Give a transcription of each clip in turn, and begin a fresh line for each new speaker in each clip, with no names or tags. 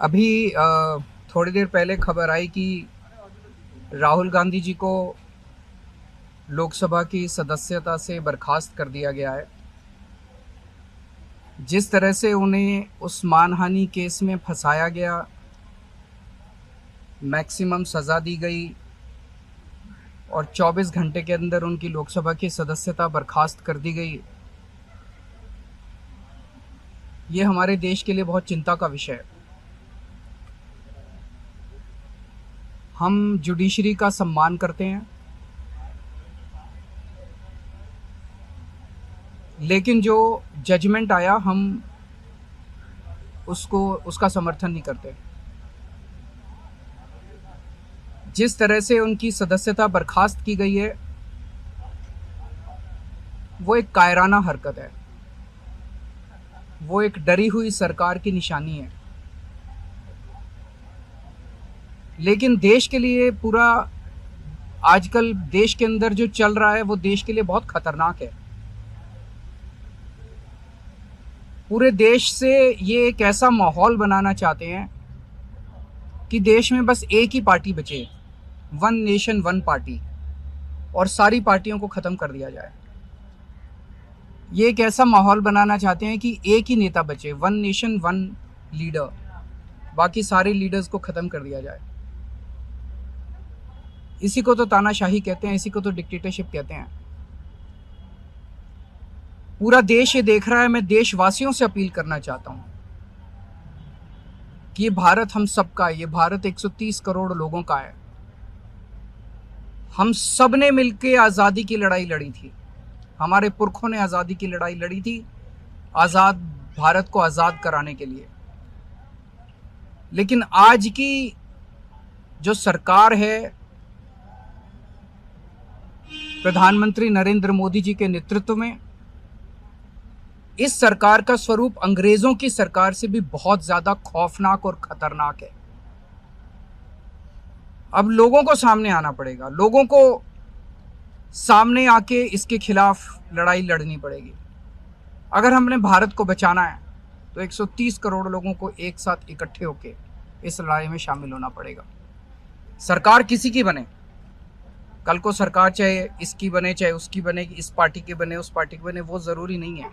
अभी थोड़ी देर पहले खबर आई कि राहुल गांधी जी को लोकसभा की सदस्यता से बर्खास्त कर दिया गया है। जिस तरह से उन्हें उस मानहानि केस में फंसाया गया, मैक्सिमम सज़ा दी गई और 24 घंटे के अंदर उनकी लोकसभा की सदस्यता बर्खास्त कर दी गई, ये हमारे देश के लिए बहुत चिंता का विषय है। हम जुडिशरी का सम्मान करते हैं, लेकिन जो जजमेंट आया हम उसका समर्थन नहीं करते। जिस तरह से उनकी सदस्यता बर्खास्त की गई है, वो एक कायराना हरकत है, वो एक डरी हुई सरकार की निशानी है। लेकिन देश के लिए पूरा आजकल देश के अंदर जो चल रहा है वो देश के लिए बहुत खतरनाक है। पूरे देश से ये एक ऐसा माहौल बनाना चाहते हैं कि देश में बस एक ही पार्टी बचे, वन नेशन वन पार्टी, और सारी पार्टियों को ख़त्म कर दिया जाए। ये एक ऐसा माहौल बनाना चाहते हैं कि एक ही नेता बचे, वन नेशन वन लीडर, बाकी सारे लीडर्स को ख़त्म कर दिया जाए। इसी को तो तानाशाही कहते हैं, इसी को तो डिक्टेटरशिप कहते हैं। पूरा देश ये देख रहा है। मैं देशवासियों से अपील करना चाहता हूँ कि ये भारत हम सबका है, ये भारत 130 करोड़ लोगों का है। हम सब ने मिलकर आज़ादी की लड़ाई लड़ी थी, हमारे पुरखों ने आज़ादी की लड़ाई लड़ी थी, आज़ाद भारत को आज़ाद कराने के लिए। लेकिन आज की जो सरकार है, प्रधानमंत्री नरेंद्र मोदी जी के नेतृत्व में, इस सरकार का स्वरूप अंग्रेजों की सरकार से भी बहुत ज्यादा खौफनाक और खतरनाक है। अब लोगों को सामने आना पड़ेगा, लोगों को सामने आके इसके खिलाफ लड़ाई लड़नी पड़ेगी। अगर हमने भारत को बचाना है तो 130 करोड़ लोगों को एक साथ इकट्ठे होके इस लड़ाई में शामिल होना पड़ेगा। सरकार किसी की बने, कल को सरकार चाहे इसकी बने चाहे उसकी बने, इस पार्टी की बने उस पार्टी की बने, वो ज़रूरी नहीं है।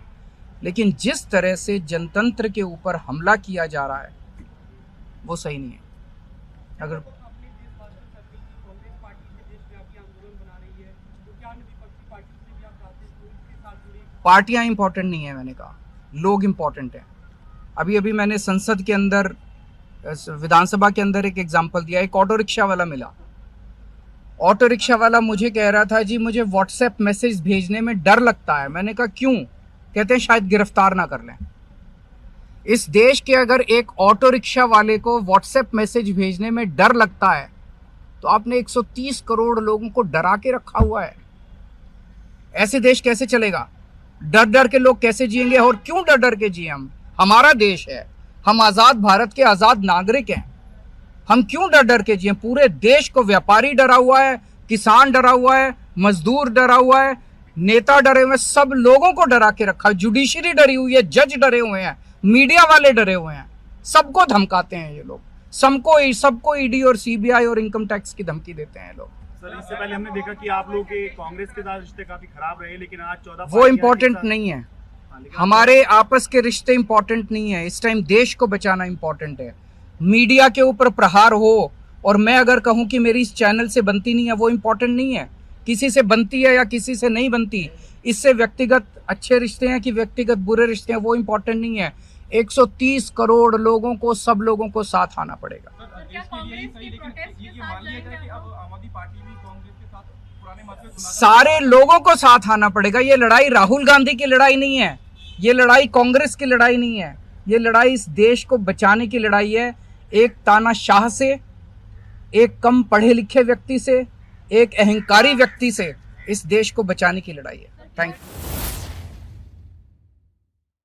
लेकिन जिस तरह से जनतंत्र के ऊपर हमला किया जा रहा है वो सही नहीं है। अगर पार्टियां इंपॉर्टेंट नहीं है, मैंने कहा लोग इंपॉर्टेंट हैं। अभी अभी मैंने संसद के अंदर, विधानसभा के अंदर एक एग्जाम्पल दिया। एक ऑटो रिक्शा वाला मिला, ऑटो रिक्शा वाला मुझे कह रहा था जी मुझे व्हाट्सएप मैसेज भेजने में डर लगता है। मैंने कहा क्यों? कहते हैं शायद गिरफ्तार ना कर लें। इस देश के अगर एक ऑटो रिक्शा वाले को व्हाट्सएप मैसेज भेजने में डर लगता है तो आपने 130 करोड़ लोगों को डरा के रखा हुआ है। ऐसे देश कैसे चलेगा? डर डर के लोग कैसे जिएंगे? और क्यों डर डर के जिए? हम, हमारा देश है, हम आज़ाद भारत के आज़ाद नागरिक हैं, हम क्यों डर डर के जिए? पूरे देश को व्यापारी डरा हुआ है, किसान डरा हुआ है, मजदूर डरा हुआ है, नेता डरे हुए हैं, सब लोगों को डरा के रखा। जुडिशरी डरी हुई है, जज डरे हुए हैं, मीडिया वाले डरे हुए हैं, सबको धमकाते हैं ये लोग, सबको ईडी और सीबीआई और इनकम टैक्स की धमकी देते हैं लोग।
सर, इससे पहले हमने देखा कि आप लोग के कांग्रेस के साथ रिश्ते काफी खराब रहे, लेकिन आज 14
वो इम्पोर्टेंट नहीं है। हमारे आपस के रिश्ते इंपॉर्टेंट नहीं है। इस टाइम देश को बचाना इंपॉर्टेंट है। मीडिया के ऊपर प्रहार हो और मैं अगर कहूं कि मेरी इस चैनल से बनती नहीं है, वो इंपॉर्टेंट नहीं है। किसी से बनती है या किसी से नहीं बनती, इससे व्यक्तिगत अच्छे रिश्ते हैं कि व्यक्तिगत बुरे रिश्ते हैं, वो इंपॉर्टेंट नहीं है। 130 करोड़ लोगों को, सब लोगों को साथ आना पड़ेगा। सारे लोगों को साथ आना पड़ेगा। ये लड़ाई राहुल गांधी की लड़ाई नहीं है, ये लड़ाई कांग्रेस की लड़ाई नहीं है, ये लड़ाई इस देश को बचाने की लड़ाई है। एक तानाशाह से, एक कम पढ़े लिखे व्यक्ति से, एक अहंकारी व्यक्ति से इस देश को बचाने की लड़ाई है। Thank you.